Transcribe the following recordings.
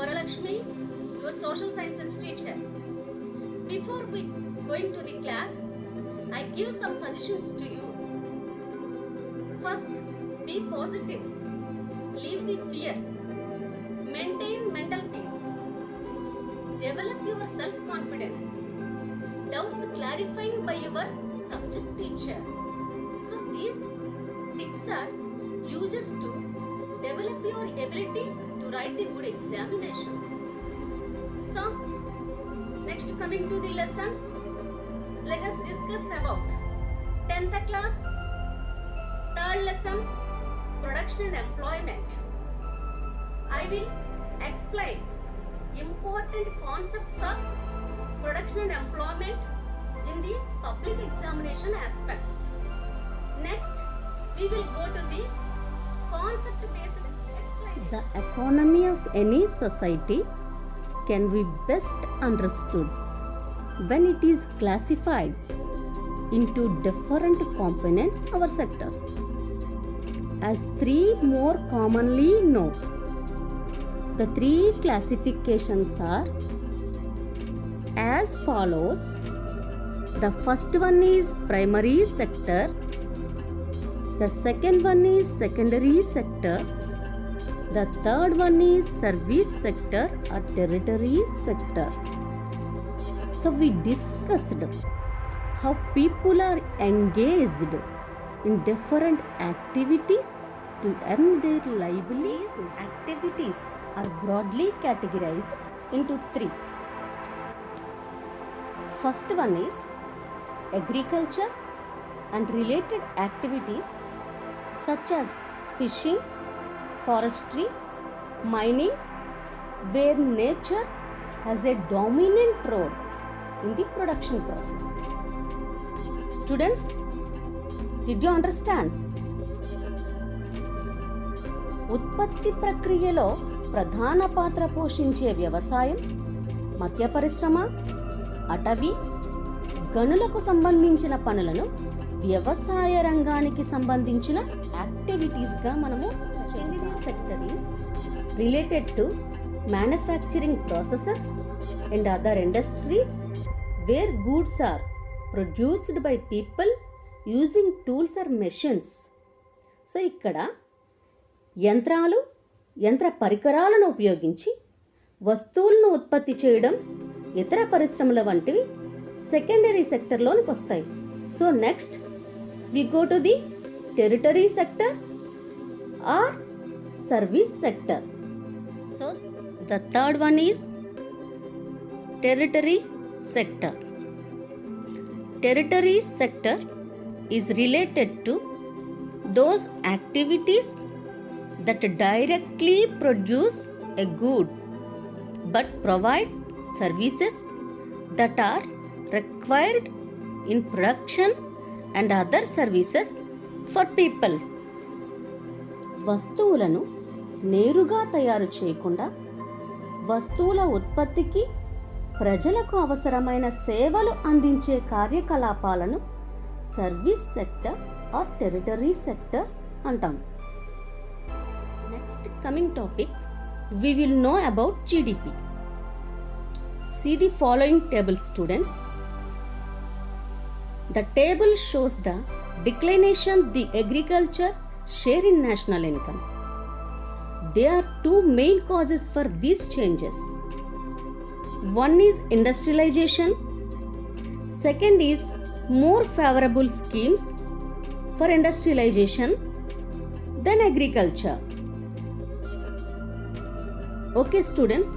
Varalakshmi, your social sciences teacher. Before we going to the class, I give some suggestions to you. First, be positive. Leave the fear. Maintain mental peace. Develop your self-confidence. Doubts clarifying by your subject teacher. So these tips are used to develop your ability to write the good examinations. So, next coming to the lesson, let us discuss about 10th class, third lesson, production and employment. I will explain important concepts of production and employment in the public examination aspects. Next, we will go to the concept-based explanation. The economy of any society can be best understood when it is classified into different components or sectors, as three more commonly known. The three classifications are as follows. The first one is primary sector, the second one is secondary sector, the third one is service sector or territory sector. So we discussed how people are engaged in different activities to earn their livelihood. These activities are broadly categorized into three. First one is agriculture and related activities such as fishing, forestry, mining, where nature has a dominant role in the production process. Students, did you understand? ఉత్పత్తి ప్రక్రియలో ప్రధాన పాత్ర పోషించే వ్యవసాయం, మత్స్య పరిశ్రమ, అటవీ, గనులకు సంబంధించిన పనులను వ్యవసాయ రంగానికి సంబంధించిన యాక్టివిటీస్గా మనము secondary sector is related to manufacturing processes and other industries where goods are produced by people using tools or machines. So ఇక్కడ యంత్రాలు, యంత్ర పరికరాలను ఉపయోగించి వస్తువులను ఉత్పత్తి చేయడం, ఇతర పరిశ్రమల వంటివి సెకండరీ సెక్టర్లోనికి వస్తాయి. So next we go to the territory sector or service sector. So the third one is territory sector. Territory sector is related to those activities that directly produce a good but provide services that are required in production and other services for people. వస్తువులను నేరుగా తయారు చేయకుండా వస్తువుల ఉత్పత్తికి ప్రజలకు అవసరమైన సేవలు అందించే కార్యకలాపాలను service sector or territory sector అంటాం. Next coming topic, we will know about GDP. See the following table, students. The table shows the declination the agriculture share in national income. There are two main causes for these changes. One is industrialization, second is more favorable schemes for industrialization than agriculture. Okay students,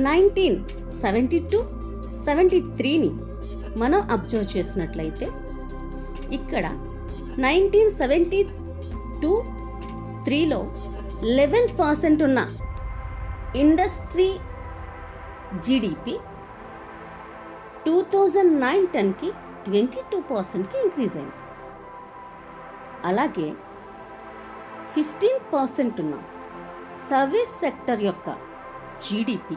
1972-73ని మనం observe చేసినట్లయితే ఇక్కడ 1972-3లో 11% ఉన్న industry GDP 2009-10కి 22%కి increase అయింది. అలాగే 15% ఉన్న service sector యొక్క GDP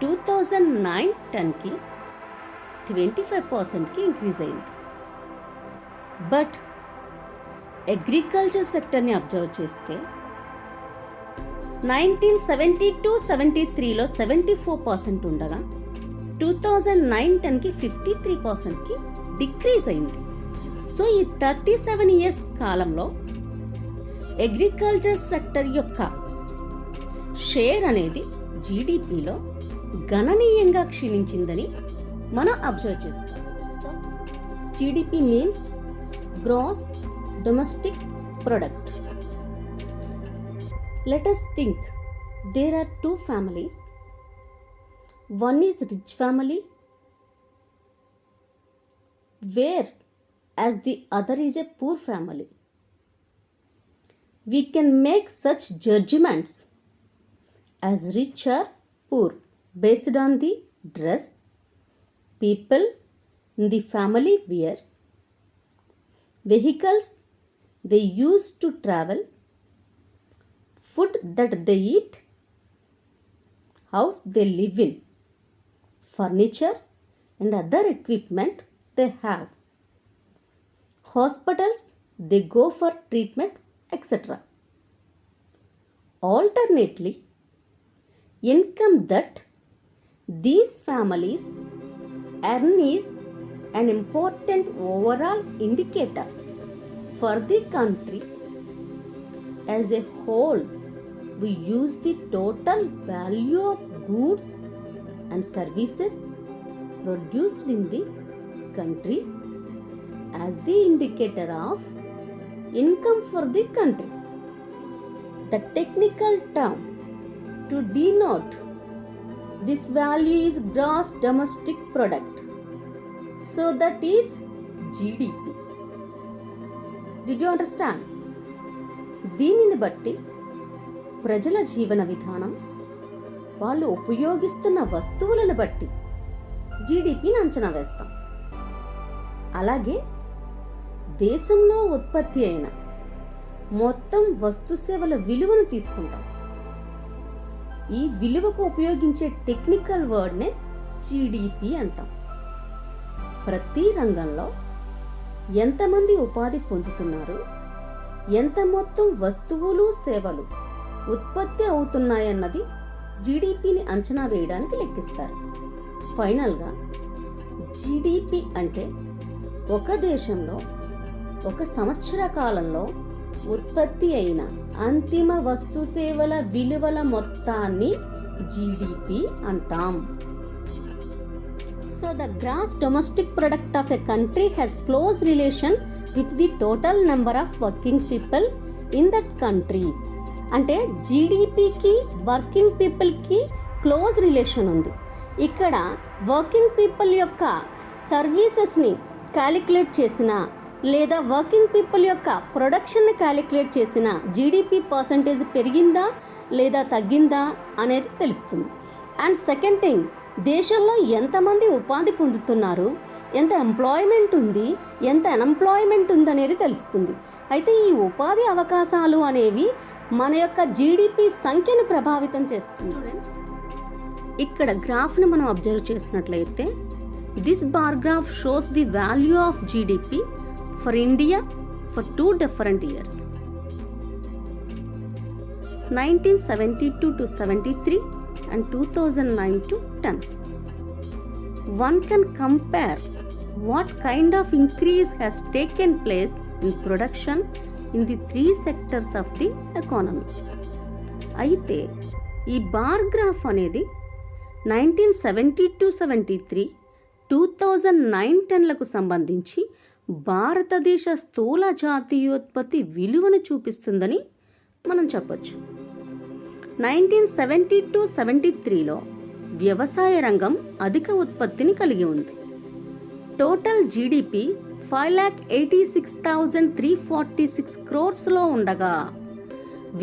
2009-10కి 25%కి increase అయింది. But agriculture సెక్టర్ని observe చేస్తే 1972-73లో 74% ఉండగా 2009-10కి 53%కి డిక్రీజ్ అయింది. సో ఈ 37 ఇయర్స్ కాలంలో అగ్రికల్చర్ సెక్టర్ యొక్క షేర్ అనేది జీడిపిలో గణనీయంగా క్షీణించిందని మనం అబ్జర్వ్ చేసుకోవాలి. GDP means gross domestic product. Let us think, there are two families. One is rich family, whereas the other is a poor family. We can make such judgments as rich or poor based on the dress people in the family wear, vehicles they use to travel, food that they eat, house they live in, furniture and other equipment they have, hospitals they go for treatment, etc. Alternately, income that these families earn is an important overall indicator for the country as a whole. We use the total value of goods and services produced in the country as the indicator of income for the country. The technical term to denote this value is gross domestic product. So that is GDP. Did you understand? దీనిని బట్టి ప్రజల జీవన విధానం, వాళ్ళు ఉపయోగిస్తున్న వస్తువులను బట్టి జీడిపిని అంచనా వేస్తాం. అలాగే దేశంలో ఉత్పత్తి అయిన మొత్తం వస్తు సేవల విలువను తీసుకుంటాం. ఈ విలువకు ఉపయోగించే టెక్నికల్ వర్డ్నే జీడిపి అంటాం. ప్రతి రంగంలో ఎంతమంది ఉపాధి పొందుతున్నారు, ఎంత మొత్తం వస్తువులు సేవలు ఉత్పత్తి అవుతున్నాయన్నది జీడిపిని అంచనా వేయడానికి లెక్కిస్తారు. ఫైనల్గా జీడిపి అంటే ఒక దేశంలో ఒక సంవత్సర కాలంలో ఉత్పత్తి అయిన అంతిమ వస్తు సేవల విలువల మొత్తాన్ని జీడిపి అంటాం. So the gross domestic product of a country has close relation with the total number of working people in that country. అంటే జీడిపికి వర్కింగ్ పీపుల్కి క్లోజ్ రిలేషన్ ఉంది. ఇక్కడ వర్కింగ్ పీపుల్ యొక్క సర్వీసెస్ని క్యాలిక్యులేట్ చేసిన లేదా వర్కింగ్ పీపుల్ యొక్క ప్రొడక్షన్ని క్యాలిక్యులేట్ చేసిన జీడిపి పర్సంటేజ్ పెరిగిందా లేదా తగ్గిందా అనేది తెలుస్తుంది. అండ్ సెకండ్ థింగ్, దేశంలో ఎంతమంది ఉపాధి పొందుతున్నారు, ఎంత ఎంప్లాయ్మెంట్ ఉంది, ఎంత అన్ఎంప్లాయ్మెంట్ ఉందనేది తెలుస్తుంది. అయితే ఈ ఉపాధి అవకాశాలు అనేవి మన యొక్క జీడిపి సంఖ్యను ప్రభావితం చేస్తుంది. ఫ్రెండ్స్, ఇక్కడ గ్రాఫ్ను మనం అబ్జర్వ్ చేసినట్లయితే this bar graph shows the value of GDP for India for 2 different years, 1972 to 73 and 2009 to 10. One can compare what kind of increase has taken place in production in the 3 sectors of the economy. అయితే ఈ bar graph అనేది 1972-73, 2009-10లకు సంబంధించి భారతదేశ స్థూల జాతీయోత్పత్తి విలువను చూపిస్తుందని మనం చెప్పొచ్చు. 1972-73లో వ్యవసాయ రంగం అధిక ఉత్పత్తిని కలిగి ఉంది. టోటల్ జీడిపి 5,86,346 crores ఉండగా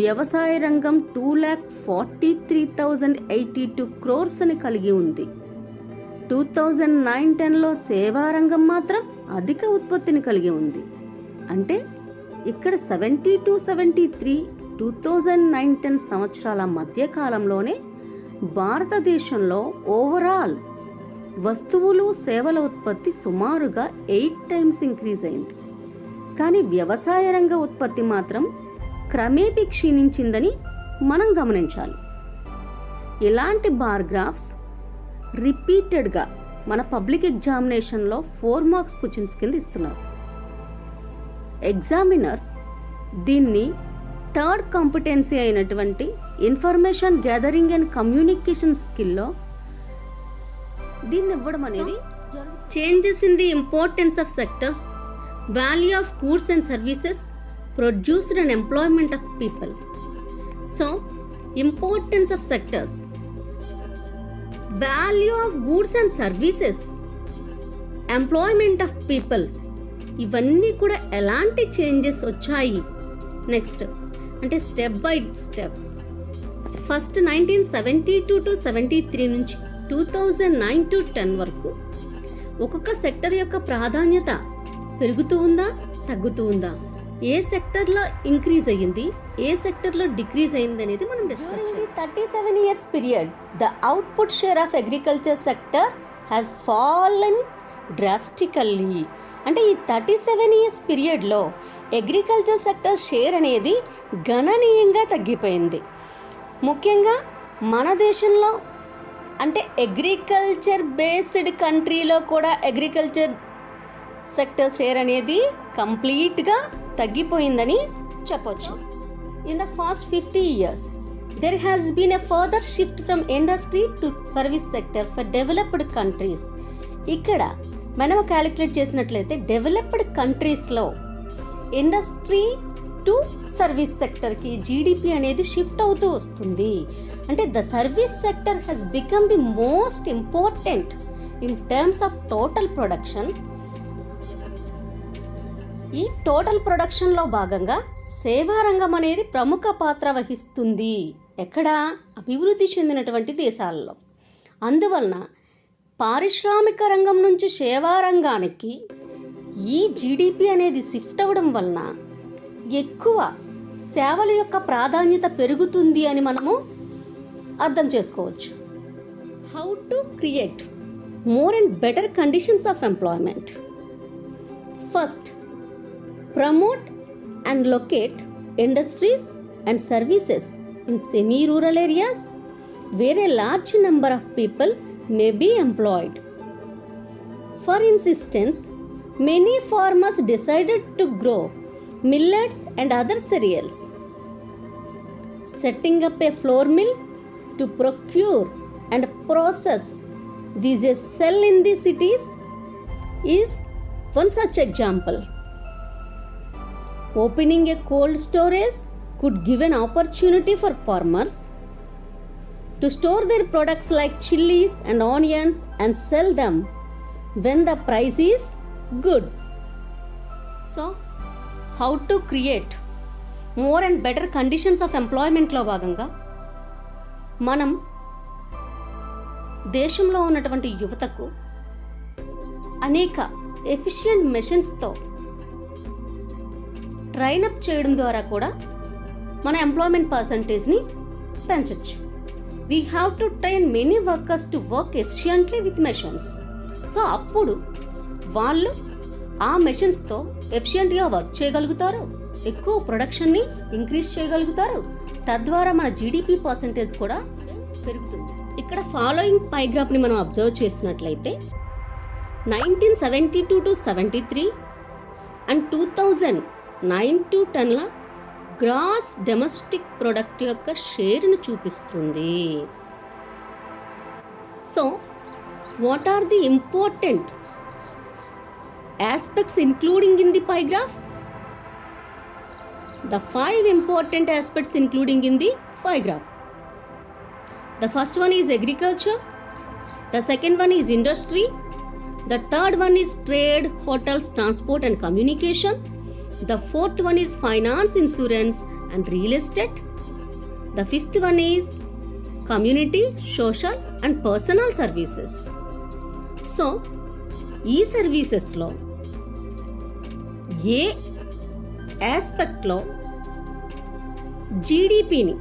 వ్యవసాయ రంగం 2,43,082 crores కలిగి ఉంది. 2009-10లో సేవా రంగం మాత్రం అధిక ఉత్పత్తిని కలిగి ఉంది. అంటే ఇక్కడ 72-73, 2009-10 సంవత్సరాల మధ్య కాలంలోనే భారతదేశంలో ఓవరాల్ వస్తువులు సేవల ఉత్పత్తి సుమారుగా 8 times ఇంక్రీజ్ అయింది. కానీ వ్యవసాయ రంగ ఉత్పత్తి మాత్రం క్రమేపీ క్షీణించిందని మనం గమనించాలి. ఇలాంటి బార్ గ్రాఫ్స్ రిపీటెడ్గా మన పబ్లిక్ ఎగ్జామినేషన్లో 4 మార్క్స్ క్వశ్చన్స్ కింద ఇస్తున్నారు. ఎగ్జామినర్స్ దీన్ని థర్డ్ కాంపిటెన్సీ అయినటువంటి ఇన్ఫర్మేషన్ గ్యాదరింగ్ అండ్ కమ్యూనికేషన్ స్కిల్లో దీన్ని ఇవ్వడం అనేది changes in the importance of sectors, value of goods and services produced and employment of people. So importance of sectors, value of goods and services, employment of people, ఇవన్నీ కూడా ఎలాంటి changes వచ్చాయి next అంటే step by step. First 1972 to 73 నుంచి 2009 to 10 వరకు ఒక్కొక్క sector యొక్క ప్రాధాన్యత పెరుగుతూ ఉందా తగ్గుతూ ఉందా, ఏ సెక్టర్లో ఇంక్రీజ్ అయ్యింది ఏ సెక్టర్లో డిక్రీజ్ అయింది అనేది మనం డిస్కస్ చేయాలి. 37 years period the output share of agriculture sector has fallen drastically. అంటే ఈ 37 years పీరియడ్లో అగ్రికల్చర్ సెక్టర్ షేర్ అనేది గణనీయంగా తగ్గిపోయింది. ముఖ్యంగా మన దేశంలో అంటే అగ్రికల్చర్ బేస్డ్ కంట్రీలో కూడా అగ్రికల్చర్ సెక్టర్ షేర్ అనేది కంప్లీట్గా తగ్గిపోయిందని చెప్పొచ్చు. In the fast 50 years there has been a further shift from industry to service sector for developed countries. ఇక్కడ మనం క్యాలిక్యులేట్ చేసినట్లయితే డెవలప్డ్ కంట్రీస్లో ఇండస్ట్రీ టు సర్వీస్ సెక్టర్కి జీడిపి అనేది షిఫ్ట్ అవుతూ వస్తుంది. అంటే the service sector has become the most important in terms of total production. ఈ total ప్రొడక్షన్లో భాగంగా సేవా రంగం అనేది ప్రముఖ పాత్ర వహిస్తుంది ఎక్కడ అభివృద్ధి చెందినటువంటి దేశాలలో. అందువలన పారిశ్రామిక రంగం నుంచి సేవా రంగానికి ఈ జీడిపి అనేది షిఫ్ట్ అవ్వడం వలన ఎక్కువ సేవల యొక్క ప్రాధాన్యత పెరుగుతుంది అని మనము అర్థం చేసుకోవచ్చు. How to create more and better conditions of employment. First, promote and locate industries and services in semi rural areas where a large number of people may be employed. For instance, many farmers decided to grow millets and other cereals. Setting up a flour mill to procure and process these a sell in the cities is one such example. Opening a cold storage could give an opportunity for farmers to store their products like chilies and onions and sell them when the price is good. So, how to create more and better conditions of employment లో భాగంగా మనం దేశంలో ఉన్నటువంటి యువతకు అనేక efficient మెషిన్స్తో ట్రైనప్ చేయడం ద్వారా కూడా మన ఎంప్లాయ్మెంట్ పర్సంటేజ్ని పెంచవచ్చు. We have to train many workers to work efficiently with machines. So అప్పుడు వాళ్ళు ఆ మెషిన్స్తో ఎఫిషియెంట్గా వర్క్ చేయగలుగుతారు, ఎక్కువ ప్రొడక్షన్ని ఇంక్రీజ్ చేయగలుగుతారు, తద్వారా మన జీడిపి పర్సంటేజ్ కూడా పెరుగుతుంది. ఇక్కడ ఫాలోయింగ్ పైగ్రాఫ్ని మనం అబ్జర్వ్ చేసినట్లయితే 1972 to 73 అండ్ 2009 to 10ల గ్రాస్ డొమెస్టిక్ ప్రొడక్ట్ యొక్క షేర్ను చూపిస్తుంది. So what are the important aspects including in the pie graph? The 5 important aspects including in the pie graph. The first one is agriculture, the second one is industry, the third one is trade, hotels, transport and communication, the fourth one is finance, insurance and real estate, the fifth one is community, social and personal services. So, ఈ సర్వీసెస్లో ఏ ఆస్పెక్ట్లో జీడిపిని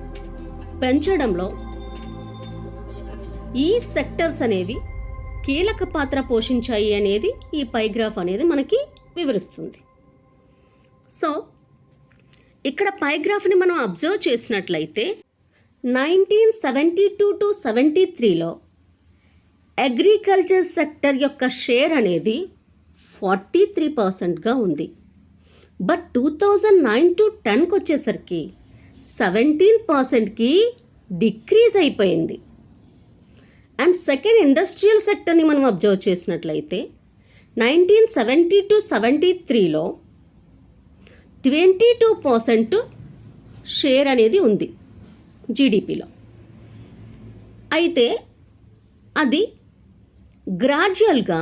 పెంచడంలో ఈ sectors అనేవి కీలక పాత్ర పోషించాయి అనేది ఈ పైగ్రాఫ్ అనేది మనకి వివరిస్తుంది. సో ఇక్కడ పైగ్రాఫ్ని మనం అబ్జర్వ్ చేసినట్లయితే 1972 టు 73లో అగ్రికల్చర్ సెక్టర్ యొక్క షేర్ అనేది 43%గా ఉంది. బట్ 2009 టు 10కి వచ్చేసరికి 17%కి డిక్రీజ్ అయిపోయింది. అండ్ సెకండ్ ఇండస్ట్రియల్ సెక్టర్ని మనం అబ్జర్వ్ చేసినట్లయితే 1970 టు 73లో 22% షేర్ అనేది ఉంది జీడిపిలో. అయితే అది గ్రాడ్యువల్గా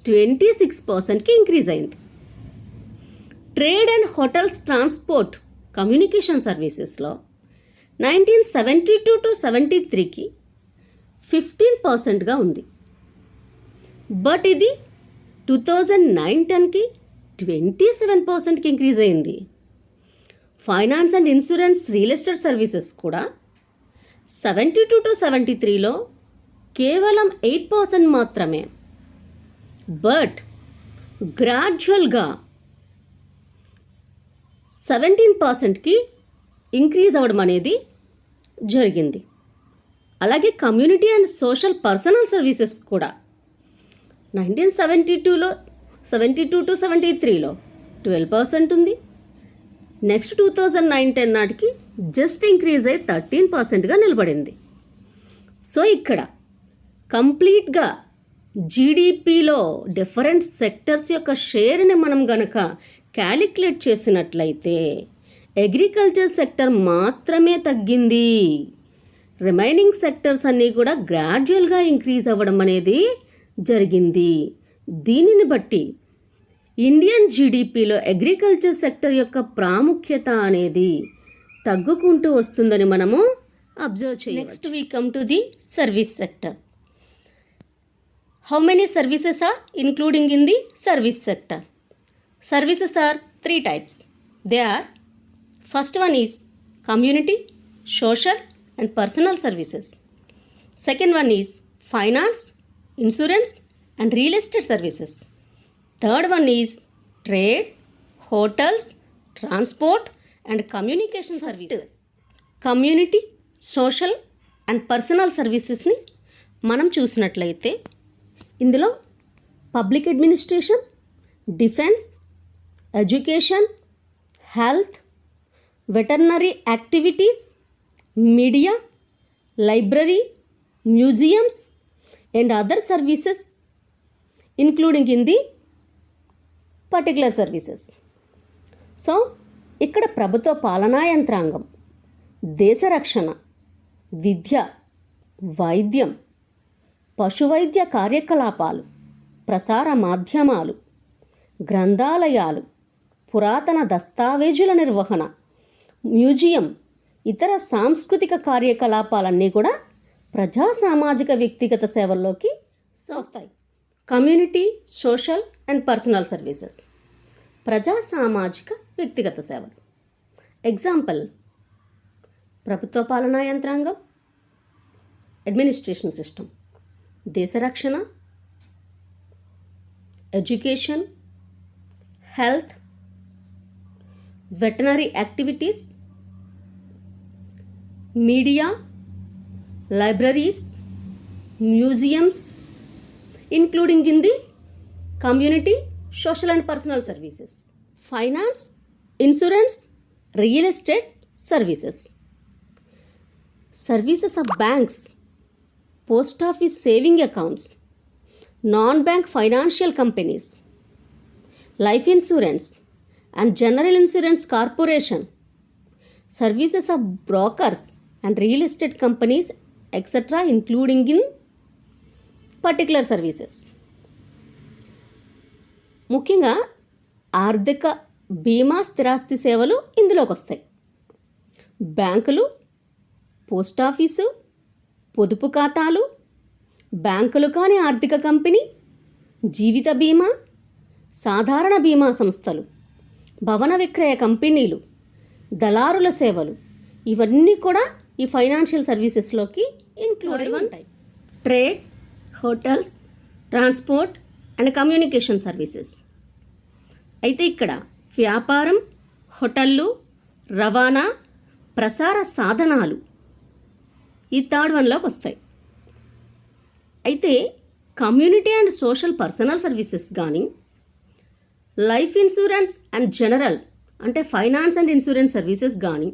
26%కి ఇంక్రీజ్ అయింది. Trade and hotels, transport, communication సర్వీసెస్లో 1972 టు 73కి 15%గా ఉంది. బట్ ఇది 2009-10కి 27%కి ఇంక్రీజ్ అయింది. Finance and insurance, real estate services కూడా 72 టు 73లో కేవలం 8% మాత్రమే. బట్ గ్రాడ్యువల్గా 17%కి ఇంక్రీజ్ అవ్వడం అనేది జరిగింది. అలాగే community and social personal services కూడా 1972 టు 73లో 12% ఉంది. నెక్స్ట్ 2009-10 నాటికి జస్ట్ ఇంక్రీజ్ అయ్యి 13%గా నిలబడింది. సో ఇక్కడ కంప్లీట్గా జీడిపిలో డిఫరెంట్ సెక్టర్స్ యొక్క షేర్ని మనం గనక క్యాలిక్యులేట్ చేసినట్లయితే అగ్రికల్చర్ సెక్టర్ మాత్రమే తగ్గింది. రిమైనింగ్ సెక్టర్స్ అన్నీ కూడా గ్రాడ్యువల్గా ఇంక్రీజ్ అవ్వడం అనేది జరిగింది. దీనిని బట్టి ఇండియన్ జీడిపిలో అగ్రికల్చర్ సెక్టర్ యొక్క ప్రాముఖ్యత అనేది తగ్గుకుంటూ వస్తుందని మనము అబ్జర్వ్ చేయాలి. Next we come to the service sector. How many services are including in the service sector? Services are 3 types. They are, first one is community, social and personal services. Second one is finance, insurance and real estate services. Third one is trade, hotels, transport and communication services. Community, social and personal servicesని మనం చూసినట్లయితే ఇందులో public administration, defence, education, health, veterinary activities, media, library, museums and other services including in the particular services. So ఇక్కడ ప్రభుత్వ పాలనా యంత్రాంగం, దేశ రక్షణ, విద్య, వైద్యం, పశువైద్య కార్యకలాపాలు, ప్రసార మాధ్యమాలు, గ్రంథాలయాలు, పురాతన దస్తావేజుల నిర్వహణ, మ్యూజియం, ఇతర సాంస్కృతిక కార్యకలాపాలన్నీ కూడా ప్రజా సామాజిక వ్యక్తిగత సేవల్లోకి వస్తాయి. Community, social and personal services, ప్రజా సామాజిక వ్యక్తిగత సేవలు. ఎగ్జాంపుల్: ప్రభుత్వ పాలనా యంత్రాంగం, అడ్మినిస్ట్రేషన్ సిస్టమ్, దేశ రక్షణ, education, health, veterinary activities, media, libraries, museums, including in the community, social and personal services, finance, insurance, real estate services, services of banks, post office saving accounts, non-bank financial companies, life insurance and general insurance corporation, services of brokers and real estate companies, etc. including in particular services. ముఖ్యంగా ఆర్థిక బీమా, స్థిరాస్తి సేవలు ఇందులోకి వస్తాయి. బ్యాంకులు, post office, పొదుపు ఖాతాలు, బ్యాంకులు కాని ఆర్థిక కంపెనీ, జీవిత బీమా, సాధారణ బీమా సంస్థలు, భవన విక్రయ కంపెనీలు, దళారుల సేవలు, ఇవన్నీ కూడా ఈ ఫైనాన్షియల్ సర్వీసెస్లోకి ఇంక్లూడ్ ఉంటాయి. Trade, hotels, transport and communication services. అయితే ఇక్కడ వ్యాపారం, హోటళ్ళు, రవాణా, ప్రసార సాధనాలు, ఈ థర్డ్ వన్లోకి వస్తాయి. అయితే community and social personal services కానీ, లైఫ్ ఇన్సూరెన్స్ అండ్ జనరల్ అంటే ఫైనాన్స్ అండ్ ఇన్సూరెన్స్ సర్వీసెస్ కానీ,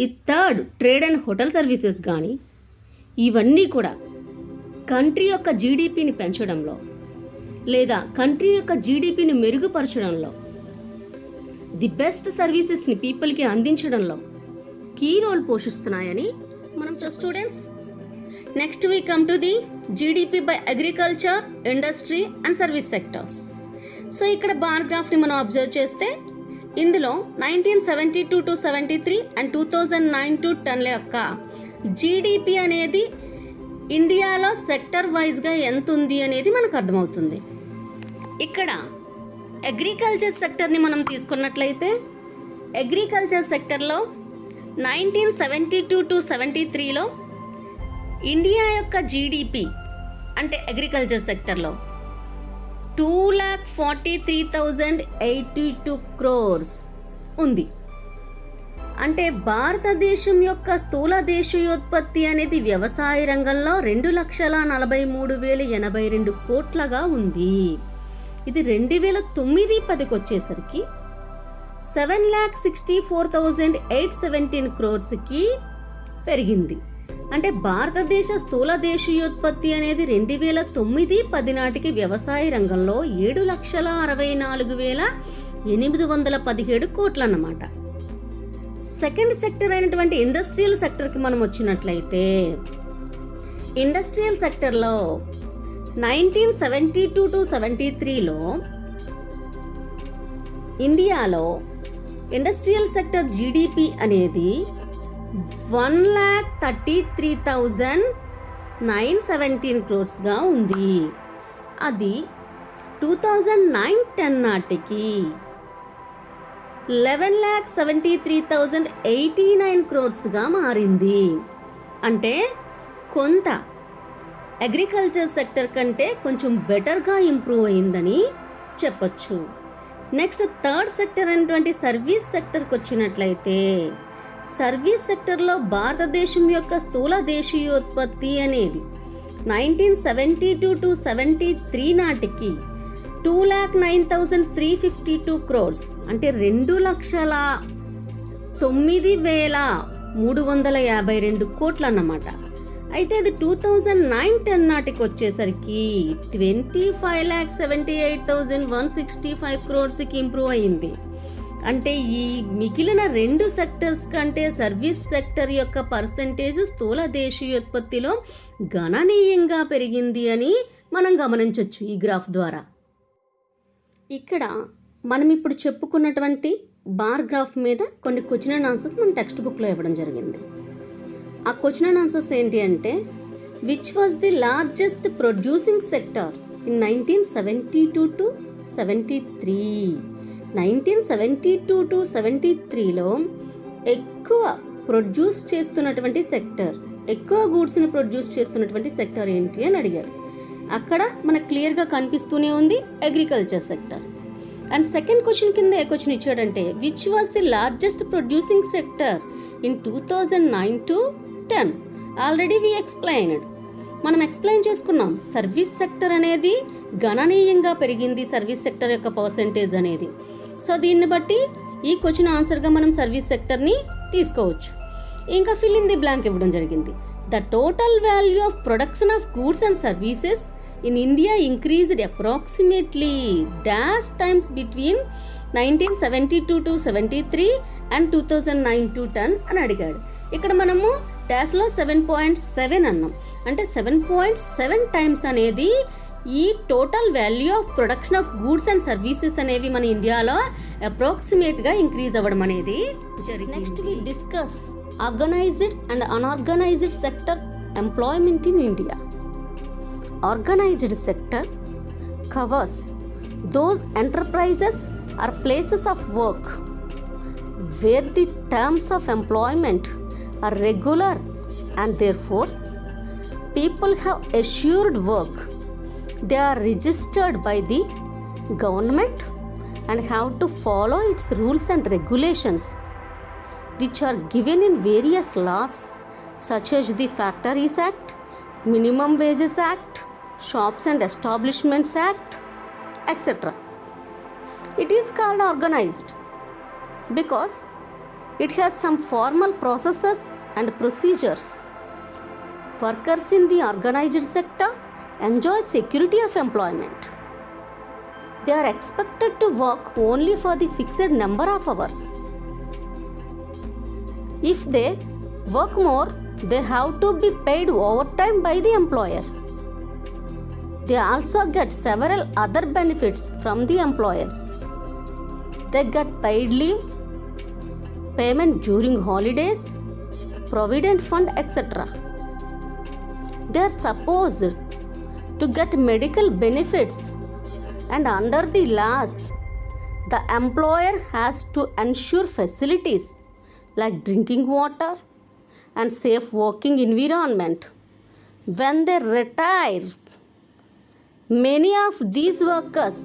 ఈ third trade and hotel services కానీ, ఇవన్నీ కూడా కంట్రీ యొక్క జీడిపిని పెంచడంలో లేదా కంట్రీ యొక్క జీడిపిని మెరుగుపరచడంలో, ది బెస్ట్ సర్వీసెస్ని పీపుల్కి అందించడంలో కీ రోల్ పోషిస్తున్నాయని మనం students. Next we come to the GDP by agriculture, industry and service sectors. So ఇక్కడ బార్ గ్రాఫ్ని మనం అబ్జర్వ్ చేస్తే ఇందులో 1972 to 73 అండ్ 2009 to 10 యొక్క జీడిపి అనేది ఇండియాలో సెక్టర్ వైజ్గా ఎంత ఉంది అనేది మనకు అర్థమవుతుంది. ఇక్కడ అగ్రికల్చర్ సెక్టర్ని మనం తీసుకున్నట్లయితే అగ్రికల్చర్ సెక్టర్లో 1972 to 73లో ఇండియా యొక్క జీడిపి అంటే అగ్రికల్చర్ సెక్టర్లో 2,43,082 crores ఉంది. అంటే భారతదేశం యొక్క స్థూల దేశీయోత్పత్తి అనేది వ్యవసాయ రంగంలో 2,43,082 కోట్లగా ఉంది. ఇది 2009-10 వచ్చేసరికి 7,64,817 crores-కి పెరిగింది. అంటే భారతదేశ స్థూల దేశీయోత్పత్తి అనేది 2009-10 నాటికి వ్యవసాయ రంగంలో 7,64,817 కోట్లు అన్నమాట. సెకండ్ సెక్టర్ అయినటువంటి ఇండస్ట్రియల్ సెక్టర్కి మనం వచ్చినట్లయితే ఇండస్ట్రియల్ సెక్టర్లో 1972 to 73లో ఇండియాలో ఇండస్ట్రియల్ సెక్టర్ జీడిపి అనేది 1,33,917 crores-గా ఉంది. అది 2009-10 నాటికి 11,73,089 crores-గా మారింది. అంటే కొంత అగ్రికల్చర్ సెక్టర్ కంటే కొంచెం బెటర్గా ఇంప్రూవ్ అయిందని చెప్పచ్చు. నెక్స్ట్ థర్డ్ సెక్టర్ అయినటువంటి సర్వీస్ సెక్టర్కి వచ్చినట్లయితే సర్వీస్ సెక్టర్లో భారతదేశం యొక్క స్థూల దేశీయోత్పత్తి అనేది 1972 to 73 నాటికి 2,09,352 crores అంటే 2,09,352 కోట్లు అన్నమాట. అయితే అది 2009-10 నాటికి వచ్చేసరికి 25,78,165 crores-కి ఇంప్రూవ్ అయ్యింది. అంటే ఈ మిగిలిన రెండు సెక్టర్స్ కంటే సర్వీస్ సెక్టర్ యొక్క పర్సెంటేజ్ స్థూల దేశీయోత్పత్తిలో గణనీయంగా పెరిగింది అని మనం గమనించవచ్చు ఈ గ్రాఫ్ ద్వారా. ఇక్కడ మనం ఇప్పుడు చెప్పుకున్నటువంటి బార్ గ్రాఫ్ మీద కొన్ని క్వశ్చన్ అండ్ ఆన్సర్స్ మన టెక్స్ట్ బుక్లో ఇవ్వడం జరిగింది. ఆ క్వశ్చన్ అండ్ ఆన్సర్స్ ఏంటి అంటే, which was the largest producing sector in 1972 to 73? 1972 to 73లో ఎక్కువ ప్రొడ్యూస్ చేస్తున్నటువంటి సెక్టర్, ఎక్కువ గూడ్స్ని ప్రొడ్యూస్ చేస్తున్నటువంటి సెక్టర్ ఏంటి అని అడిగారు. అక్కడ మనకు క్లియర్గా కనిపిస్తూనే ఉంది agriculture sector. And second question కింద ఏ క్వశ్చన్ ఇచ్చాడంటే, which was the largest producing sector in 2009 to 10? Already we explained, మనం ఎక్స్ప్లెయిన్ చేసుకున్నాం. సర్వీస్ సెక్టర్ అనేది గణనీయంగా పెరిగింది, సర్వీస్ సెక్టర్ యొక్క పర్సెంటేజ్ అనేది. సో దీన్ని బట్టి ఈ క్వశ్చన్ ఆన్సర్గా మనం సర్వీస్ సెక్టర్ని తీసుకోవచ్చు. ఇంకా ఫిల్ ఇన్ ది బ్లాంక్ ఇవ్వడం జరిగింది. The total value of production of goods and services in India increased approximately dash times between 1972 to 73 and 2009 to 10 అని అడిగాడు. ఇక్కడ మనము డాష్లో 7.7 అన్నాం. అంటే 7.7 టైమ్స్ అనేది ఈ total value of production of goods and services అనేవి మన ఇండియాలో అప్రాక్సిమేట్గా ఇంక్రీజ్ అవ్వడం అనేది జరిగింది. Next we discuss organised and unorganised sector employment in India. Organised sector covers those enterprises or places of work where the terms of employment are regular and therefore people have assured work. They are registered by the government and have to follow its rules and regulations which are given in various laws such as the Factories Act, Minimum Wages Act, Shops and Establishments Act, etc. It is called organized because it has some formal processes and procedures. Workers in the organized sector enjoy security of employment. They are expected to work only for the fixed number of hours. If they work more, they have to be paid overtime by the employer. They also get several other benefits from the employers. They get paid leave, payment during holidays, provident fund, etc. They are supposed to get medical benefits, and under the laws, the employer has to ensure facilities like drinking water and safe working environment. When they retire, many of these workers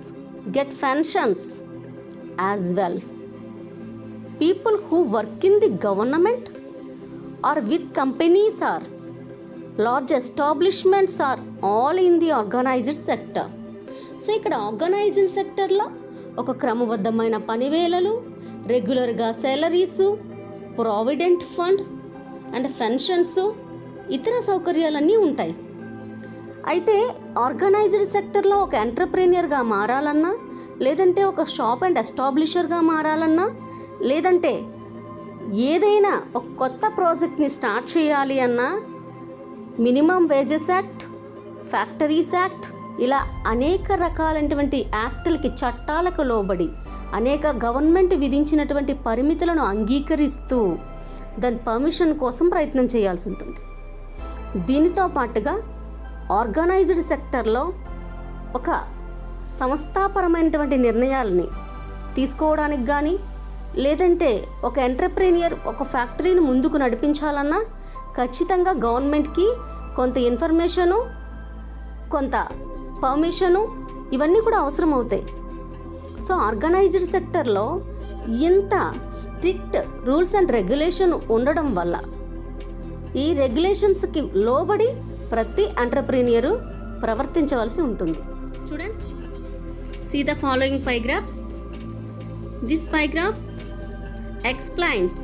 get pensions as well. People who work in the government or with companies or large establishments are all in the organized sector. So ఇక్కడ organised సెక్టర్లో ఒక క్రమబద్ధమైన పనివేళలు, రెగ్యులర్గా సాలరీసు, provident fund and pensions, ఇతర సౌకర్యాలన్నీ ఉంటాయి. అయితే organised సెక్టర్లో ఒక ఎంటర్ప్రెన్యూర్గా మారాలన్నా, లేదంటే ఒక షాప్ అండ్ ఎస్టాబ్లిషర్గా మారాలన్నా, లేదంటే ఏదైనా ఒక కొత్త ప్రాజెక్ట్ని స్టార్ట్ చేయాలి అన్నా minimum wages act, factories act, ఇలా అనేక రకాలైనటువంటి యాక్టులకి, చట్టాలకు లోబడి అనేక గవర్నమెంట్ విధించినటువంటి పరిమితులను అంగీకరిస్తూ దాని పర్మిషన్ కోసం ప్రయత్నం చేయాల్సి ఉంటుంది. దీనితో పాటుగా ఆర్గనైజ్డ్ సెక్టర్లో ఒక సంస్థాపరమైనటువంటి నిర్ణయాలని తీసుకోవడానికి కానీ, లేదంటే ఒక ఎంటర్ప్రెన్యూర్ ఒక ఫ్యాక్టరీని ముందుకు నడిపించాలన్నా ఖచ్చితంగా గవర్నమెంట్కి కొంత ఇన్ఫర్మేషను, కొంత పర్మిషను, ఇవన్నీ కూడా అవసరం అవుతాయి. సో ఆర్గనైజ్డ్ సెక్టర్లో ఇంత స్ట్రిక్ట్ రూల్స్ అండ్ రెగ్యులేషన్ ఉండడం వల్ల ఈ రెగ్యులేషన్స్కి లోబడి ప్రతి ఎంటర్ప్రెన్యూర్ ప్రవర్తించవలసి ఉంటుంది. Students, see the following pie graph. This pie graph explains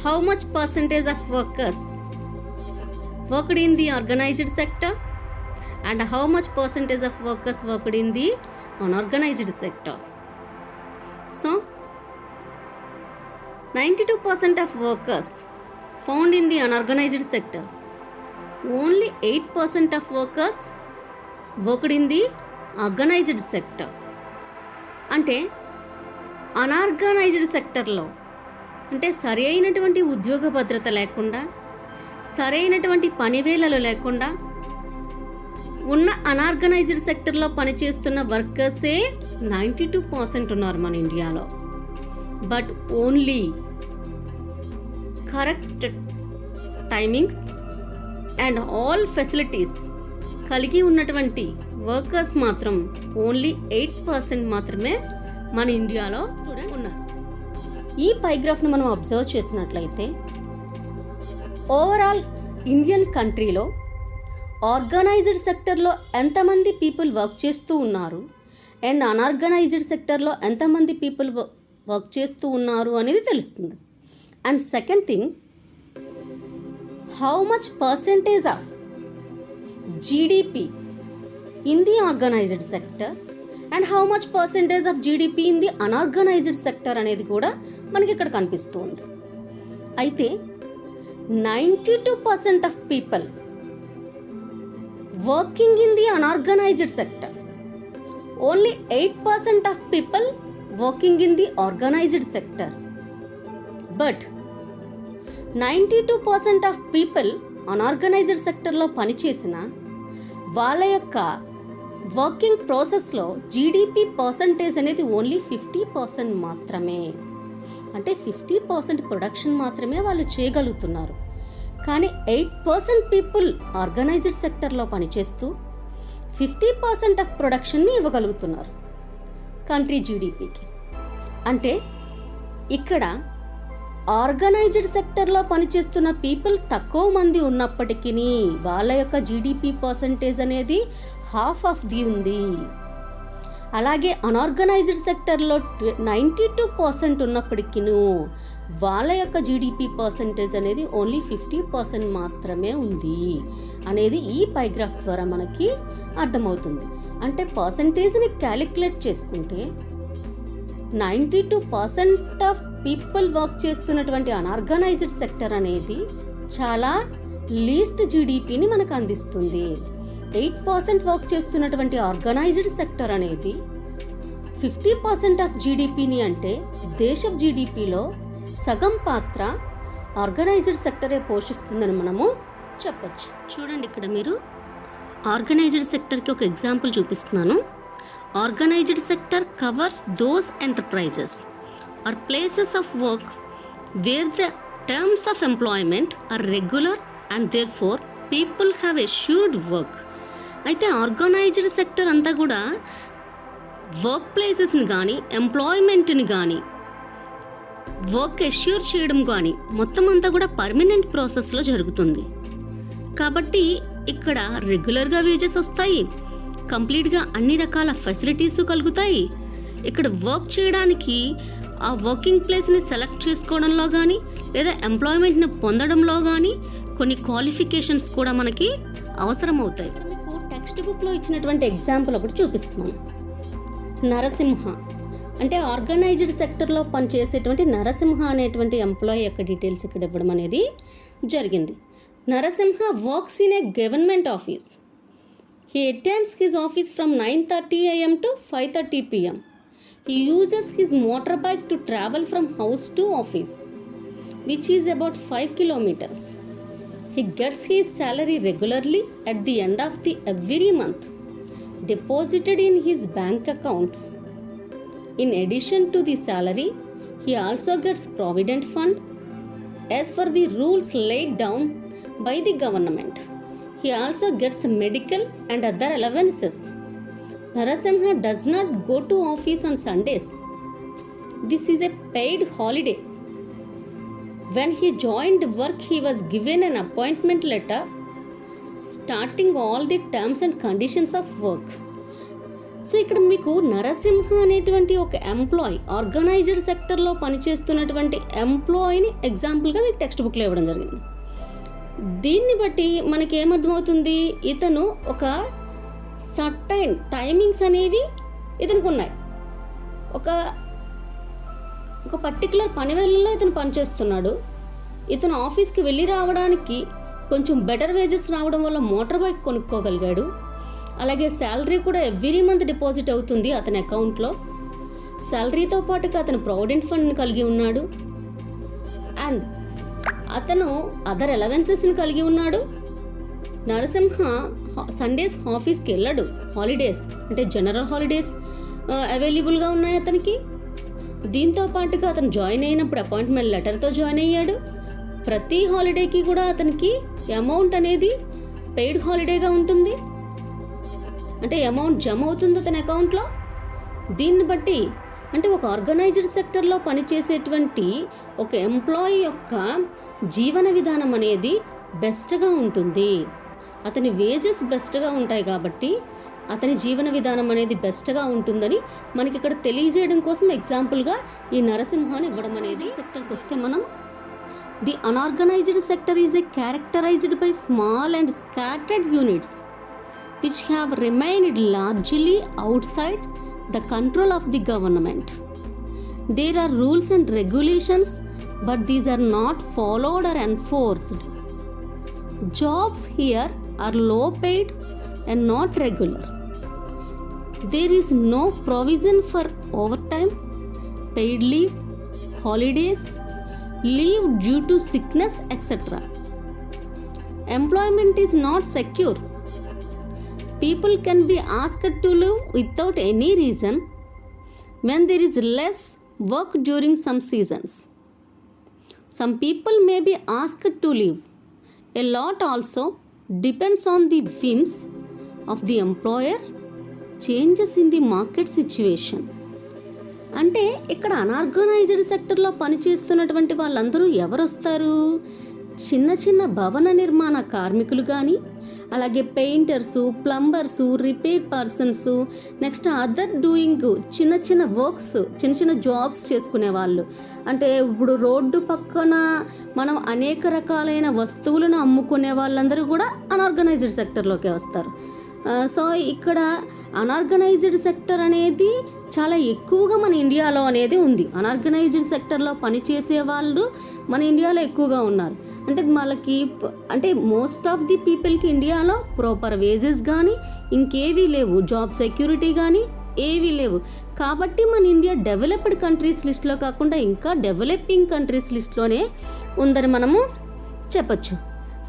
how much percentage of workers worked in the organized sector and how much percentage of workers worked in the unorganized sector. So 92% of workers found in the unorganized sector. Only 8% of workers worked in the organized sector. అంటే unorganised సెక్టర్లో అంటే సరి అయినటువంటి ఉద్యోగ భద్రత లేకుండా, సరైనటువంటి పనివేళలు లేకుండా ఉన్న అనార్గనైజ్డ్ సెక్టర్లో పనిచేస్తున్న వర్కర్సే 92% ఉన్నారు మన ఇండియాలో. But only correct timings and all facilities కలిగి ఉన్నటువంటి వర్కర్స్ మాత్రం ఓన్లీ 8% మాత్రమే మన ఇండియాలో ఉన్నారు. ఈ పైగ్రాఫ్ని మనం అబ్జర్వ్ చేసినట్లయితే ఓవరాల్ ఇండియన్ కంట్రీలో ఆర్గనైజ్డ్ సెక్టర్లో ఎంతమంది పీపుల్ వర్క్ చేస్తూ ఉన్నారు అండ్ అన్ఆర్గనైజ్డ్ సెక్టర్లో ఎంతమంది పీపుల్ వర్క్ చేస్తూ ఉన్నారు అనేది తెలుస్తుంది. And second thing, how much percentage of GDP in the organised sector and how much percentage of GDP in the unorganised sector అనేది కూడా మనకి ఇక్కడ కనిపిస్తుంది. అయితే 92% of people working in the unorganised sector, only 8% of people working in the organised sector. But 92% of people unorganised సెక్టర్లో పనిచేసిన వాళ్ళ యొక్క వర్కింగ్ ప్రాసెస్లో జీడిపి పర్సంటేజ్ అనేది ఓన్లీ 50% మాత్రమే. అంటే 50% ప్రొడక్షన్ మాత్రమే వాళ్ళు చేయగలుగుతున్నారు. కానీ 8% పీపుల్ ఆర్గనైజ్డ్ సెక్టర్లో పనిచేస్తూ 50% ఆఫ్ ప్రొడక్షన్ని ఇవ్వగలుగుతున్నారు కంట్రీ జీడిపికి. అంటే ఇక్కడ ఆర్గనైజ్డ్ సెక్టర్లో పనిచేస్తున్న పీపుల్ తక్కువ మంది ఉన్నప్పటికీ వాళ్ళ యొక్క జీడిపి పర్సంటేజ్ అనేది హాఫ్ ఆఫ్ ది ఉంది. అలాగే అన్ఆర్గనైజ్డ్ సెక్టర్లో 92% ఉన్నప్పటికీ వాళ్ళ యొక్క జీడిపి పర్సంటేజ్ అనేది ఓన్లీ 50% మాత్రమే ఉంది అనేది ఈ పైగ్రాఫ్ ద్వారా మనకి అర్థమవుతుంది. అంటే పర్సంటేజ్ని క్యాలిక్యులేట్ చేసుకుంటే 92% ఆఫ్ పీపుల్ వర్క్ చేస్తున్నటువంటి అన్ఆర్గనైజ్డ్ సెక్టర్ అనేది చాలా లీస్ట్ జీడిపిని మనకు అందిస్తుంది. 8% వర్క్ చేస్తున్నటువంటి ఆర్గనైజ్డ్ సెక్టర్ అనేది 50% ఆఫ్ జీడిపిని, అంటే దేశ జీడిపిలో సగం పాత్ర ఆర్గనైజ్డ్ సెక్టరే పోషిస్తుందని మనము చెప్పచ్చు. చూడండి, ఇక్కడ మీరు ఆర్గనైజ్డ్ సెక్టర్కి ఒక ఎగ్జాంపుల్ చూపిస్తున్నాను. Organized sector covers those enterprises or places of work where the terms of employment are regular and therefore people have assured work. అయితే ఆర్గనైజ్డ్ సెక్టర్ అంతా కూడా వర్క్ ప్లేసెస్ని కానీ ఎంప్లాయ్మెంట్ని కానీ వర్క్ అష్యూర్ చేయడం కానీ మొత్తం అంతా కూడా పర్మనెంట్ ప్రాసెస్లో జరుగుతుంది. కాబట్టి ఇక్కడ రెగ్యులర్గా వేజెస్ వస్తాయి, కంప్లీట్గా అన్ని రకాల ఫెసిలిటీస్ కలుగుతాయి. ఇక్కడ వర్క్ చేయడానికి ఆ వర్కింగ్ ప్లేస్ని సెలెక్ట్ చేసుకోవడంలో కానీ లేదా ఎంప్లాయ్మెంట్ని పొందడంలో కానీ కొన్ని క్వాలిఫికేషన్స్ కూడా మనకి అవసరం అవుతాయి. మీకు టెక్స్ట్ బుక్లో ఇచ్చినటువంటి ఎగ్జాంపుల్ ఒకటి చూపిస్తున్నాను. నరసింహ అంటే ఆర్గనైజ్డ్ సెక్టర్లో పనిచేసేటువంటి నరసింహ అనేటువంటి ఎంప్లాయీ యొక్క డీటెయిల్స్ ఇక్కడ ఇవ్వడం అనేది జరిగింది. Narasimha works in a government office. He attends his office from 9:30 a.m. to 5:30 p.m. He uses his motorbike to travel from house to office, which is about 5 kilometers. He gets his salary regularly at the end of the every month, deposited in his bank account. In addition to the salary, he also gets provident fund as per the rules laid down by the government. He also gets medical and other allowances. Narasimha does not go to office on Sundays. This is a paid holiday. When he joined work, he was given an appointment letter starting all the terms and conditions of work. So ఇక్కడ మీకు నరసింహ అనేటువంటి ఒక employee organised సెక్టర్లో పనిచేస్తున్నటువంటి ఎంప్లాయీని ఎగ్జాంపుల్గా మీకు text బుక్లో ఇవ్వడం జరిగింది. దీన్ని బట్టి మనకి ఏమర్థమవుతుంది, ఇతను ఒక సర్టైన్ టైమింగ్స్ అనేవి ఇతనికి ఉన్నాయి. ఒక పర్టికులర్ పని వేళల్లో ఇతను పనిచేస్తున్నాడు. ఇతను ఆఫీస్కి వెళ్ళి రావడానికి కొంచెం బెటర్ వేజెస్ రావడం వల్ల మోటార్ బైక్ కొనుక్కోగలిగాడు. అలాగే శాలరీ కూడా ఎవ్రీ మంత్ డిపాజిట్ అవుతుంది అతని అకౌంట్లో. శాలరీతో పాటుగా అతను ప్రావిడెంట్ ఫండ్ని కలిగి ఉన్నాడు. అండ్ అతను అదర్ అలవెన్సెస్ని కలిగి ఉన్నాడు. నరసింహ సండేస్ ఆఫీస్కి వెళ్ళాడు. హాలిడేస్ అంటే జనరల్ హాలిడేస్ అవైలబుల్గా ఉన్నాయి అతనికి. దీంతో పాటుగా అతను జాయిన్ అయినప్పుడు అపాయింట్మెంట్ లెటర్తో జాయిన్ అయ్యాడు. ప్రతి హాలిడేకి కూడా అతనికి అమౌంట్ అనేది పెయిడ్ హాలిడేగా ఉంటుంది, అంటే అమౌంట్ జమ అవుతుంది అతని అకౌంట్లో. దీన్ని బట్టి అంటే ఒక ఆర్గనైజ్డ్ సెక్టర్లో పనిచేసేటువంటి ఒక ఎంప్లాయీ యొక్క జీవన విధానం అనేది బెస్ట్గా ఉంటుంది. అతని వేజెస్ బెస్ట్గా ఉంటాయి కాబట్టి అతని జీవన విధానం అనేది బెస్ట్గా ఉంటుందని మనకి ఇక్కడ తెలియజేయడం కోసం ఎగ్జాంపుల్గా ఈ నరసింహాన్ని ఇవ్వడం అనేది. సెక్టర్కి వస్తే మనం the unorganised sector is a characterised by small and scattered units which have remained largely outside the control of the government. There are rules and regulations, but these are not followed or enforced. Jobs here are low paid and not regular. There is no provision for overtime, paid leave, holidays, leave due to sickness, etc. Employment is not secure. People can be asked to leave without any reason when there is less work during some seasons. Some people may be asked to leave. A lot also depends on the whims of the employer, changes in the market situation, అంటే ఇక్కడ unorganised సెక్టర్లో పనిచేస్తున్నటువంటి వాళ్ళందరూ ఎవరు వస్తారు? చిన్న చిన్న భవన నిర్మాణ కార్మికులు కానీ, అలాగే painters, plumbers, repair persons, next other doing చిన్న చిన్న వర్క్స్, చిన్న చిన్న జాబ్స్ చేసుకునే వాళ్ళు. అంటే ఇప్పుడు రోడ్డు పక్కన మనం అనేక రకాలైన వస్తువులను అమ్ముకునే వాళ్ళందరూ కూడా అనార్గనైజ్డ్ సెక్టర్లోకి వస్తారు. సో ఇక్కడ అనార్గనైజ్డ్ సెక్టర్ అనేది చాలా ఎక్కువగా మన ఇండియాలో అనేది ఉంది. అనార్గనైజ్డ్ సెక్టర్లో పనిచేసే వాళ్ళు మన ఇండియాలో ఎక్కువగా ఉన్నారు. అంటే వాళ్ళకి అంటే మోస్ట్ ఆఫ్ ది పీపుల్కి ఇండియాలో ప్రాపర్ వేజెస్ కానీ ఇంకేవీ లేవు, జాబ్ సెక్యూరిటీ కానీ ఏవీ లేవు. కాబట్టి మన ఇండియా డెవలప్డ్ కంట్రీస్ లిస్ట్లో కాకుండా ఇంకా డెవలపింగ్ కంట్రీస్ లిస్ట్లోనే ఉందని మనము చెప్పచ్చు.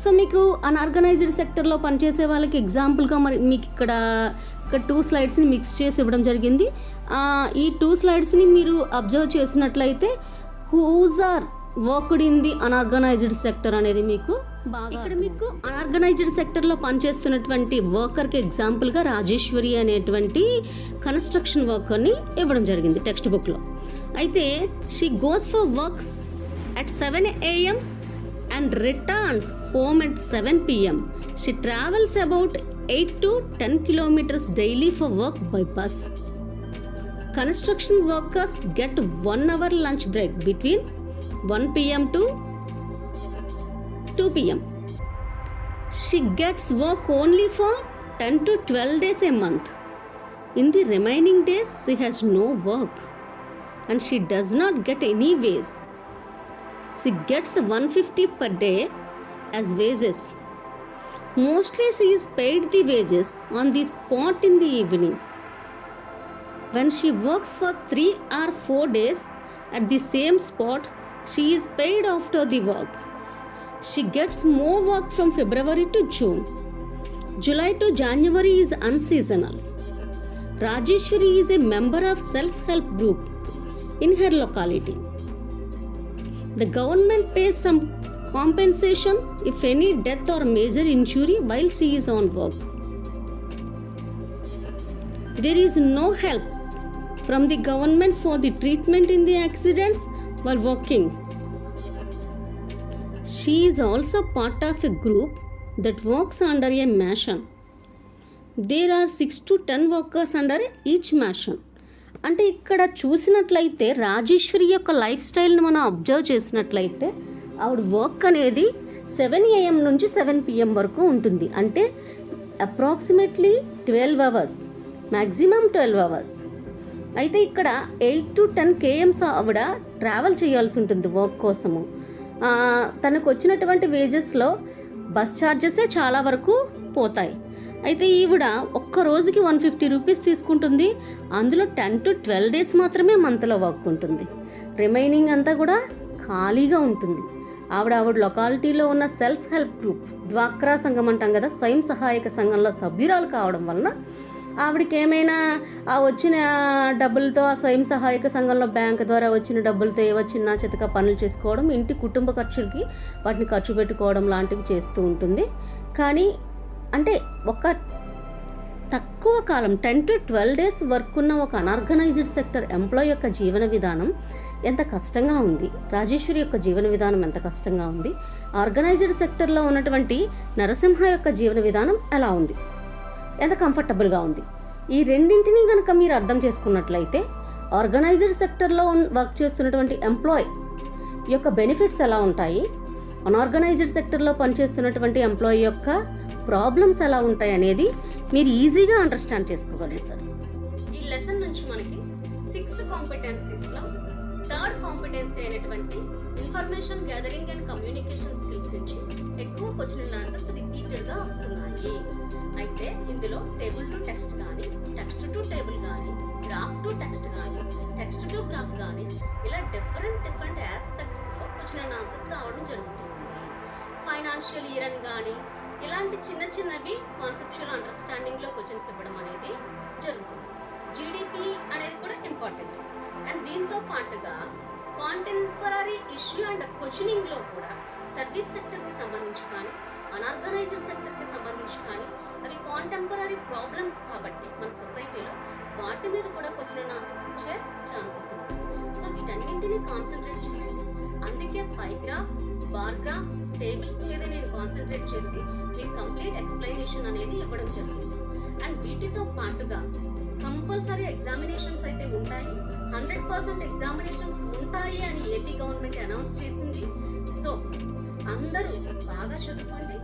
సో మీకు అన్ఆర్గనైజ్డ్ సెక్టర్లో పనిచేసే వాళ్ళకి ఎగ్జాంపుల్గా మరి మీకు ఇక్కడ 2 స్లైడ్స్ని మిక్స్ చేసి ఇవ్వడం జరిగింది. ఈ 2 స్లైడ్స్ని మీరు అబ్జర్వ్ చేసినట్లయితే whose are worked in the unorganised sector అనేది మీకు బాగా ఇక్కడ మీకు అన్ఆర్గనైజ్డ్ సెక్టర్లో పనిచేస్తున్నటువంటి వర్కర్కి ఎగ్జాంపుల్గా రాజేశ్వరి అనేటువంటి కన్స్ట్రక్షన్ వర్కర్ని ఇవ్వడం జరిగింది టెక్స్ట్ బుక్లో. అయితే she goes for works at 7 AM and returns home at 7 PM. She travels about 8 to 10 kilometers daily for work by bus. Construction workers get 1 hour lunch break between 1 PM to 2 PM. She gets work only for 10 to 12 days a month. In the remaining days, she has no work and she does not get any wage. She gets 150 per day as wages. Mostly she is paid the wages on the spot in the evening. When she works for 3 or 4 days at the same spot, she is paid after the work. She gets more work from February to June. July to January is unseasonal. Rajeshwari is a member of self-help group in her locality. The government pays some compensation if any death or major injury while she is on work. There is no help from the government for the treatment in the accidents while working. She is also part of a group that works under a machine. There are 6 to 10 workers under each machine. అంటే ఇక్కడ చూసినట్లయితే రాజేశ్వరి యొక్క life స్టైల్ని మనం observe చేసినట్లయితే ఆవిడ work అనేది 7 AM నుంచి 7 PM వరకు ఉంటుంది. అంటే అప్రాక్సిమేట్లీ 12 అవర్స్, మ్యాక్సిమం 12 అవర్స్. అయితే ఇక్కడ 8 to 10 kms ఆవిడ ట్రావెల్ చేయాల్సి ఉంటుంది వర్క్ కోసము. తనకు వచ్చినటువంటి వేజెస్లో బస్ ఛార్జెసే చాలా వరకు పోతాయి. అయితే ఈవిడ ఒక్క రోజుకి 150 రూపీస్ తీసుకుంటుంది. అందులో 10 to 12 days మాత్రమే మంత్లో వర్క్ ఉంటుంది. రిమైనింగ్ అంతా కూడా ఖాళీగా ఉంటుంది. ఆవిడ లొకాలిటీలో ఉన్న సెల్ఫ్ హెల్ప్ గ్రూప్, డ్వాక్రా సంఘం అంటాం కదా, స్వయం సహాయక సంఘంలో సభ్యురాలు కావడం వలన ఆవిడకి ఏమైనా వచ్చిన డబ్బులతో ఆ స్వయం సహాయక సంఘంలో బ్యాంక్ ద్వారా వచ్చిన డబ్బులతో ఏవో చిన్న చితక పనులు చేసుకోవడం, ఇంటి కుటుంబ ఖర్చులకి వాటిని ఖర్చు పెట్టుకోవడం లాంటివి చేస్తూ ఉంటుంది. కానీ అంటే ఒక తక్కువ కాలం 10 to 12 days వర్క్ ఉన్న ఒక అన్ఆర్గనైజ్డ్ సెక్టర్ ఎంప్లాయ్ యొక్క జీవన విధానం ఎంత కష్టంగా ఉంది, రాజేశ్వరి యొక్క జీవన విధానం ఎంత కష్టంగా ఉంది, ఆర్గనైజ్డ్ సెక్టర్లో ఉన్నటువంటి నరసింహ యొక్క జీవన విధానం ఎలా ఉంది, ఎంత కంఫర్టబుల్గా ఉంది. ఈ రెండింటినీ కనుక మీరు అర్థం చేసుకున్నట్లయితే ఆర్గనైజ్డ్ సెక్టర్లో వర్క్ చేస్తున్నటువంటి ఎంప్లాయ్ యొక్క బెనిఫిట్స్ ఎలా ఉంటాయి, అన్ఆర్గనైజ్డ్ సెక్టర్లో పనిచేస్తున్నటువంటి ఎంప్లాయీ యొక్క ప్రాబ్లమ్స్ ఎలా ఉంటాయి అనేది మీరు ఈజీగా అండర్స్టాండ్ చేసుకోగలుగుతారు. ఈ లెసన్ నుంచి మనకి 6 కాంపిటెన్సీస్లో 3rd కాంపిటెన్సీ అయినటువంటి information gathering and communication skills నుంచి ఎక్కువ క్వశ్చన్ ఆన్సర్స్ రిపీటెడ్గా వస్తున్నాయి. అయితే ఇందులో టేబుల్ టు టెక్స్ట్ కానీ, టెక్స్ట్ టు టేబుల్ కానీ, గ్రాఫ్ టు టెక్స్ట్ కానీ, టెక్స్ట్ టు గ్రాఫ్ కానీ ఇలా డిఫరెంట్ ఆస్పెక్ట్స్లో క్వశ్చన్ ఆన్సర్స్ రావడం జరుగుతుంది. ఫైనాన్షియల్ ఇయర్ అని కానీ ఇలాంటి చిన్నవి కాన్సెప్చువల్ అండర్స్టాండింగ్లో క్వశ్చన్స్ ఇవ్వడం అనేది జరుగుతుంది. జీడిపి అనేది కూడా ఇంపార్టెంట్. అండ్ దీంతో పాటుగా కాంటెంపరీ ఇష్యూ అండ్ క్వశ్చనింగ్లో కూడా సర్వీస్ సెక్టర్కి సంబంధించి కానీ, అన్ఆర్గనైజ్డ్ సెక్టర్కి సంబంధించి కానీ అవి కాంటెంపరీ ప్రాబ్లమ్స్ కాబట్టి మన సొసైటీలో వాటి మీద కూడా క్వశ్చన్ ఆన్సర్స్ ఇచ్చే ఛాన్సెస్ ఉంటాయి. సో వీటన్నింటినీ కాన్సన్ట్రేట్ చేయండి. అందుకే పైగ్రాఫ్, బార్గ్రాఫ్, టేబుల్స్ మీద నేను కాన్సన్ట్రేట్ చేసి మీకు కంప్లీట్ ఎక్స్ప్లెనేషన్ అనేది ఇవ్వడం జరిగింది. అండ్ వీటితో పాటుగా కంపల్సరీ ఎగ్జామినేషన్స్ అయితే ఉంటాయి. 100% ఎగ్జామినేషన్స్ ఉంటాయి అని ఏపీ గవర్నమెంట్ అనౌన్స్ చేసింది. సో అందరూ బాగా చదువుకోండి.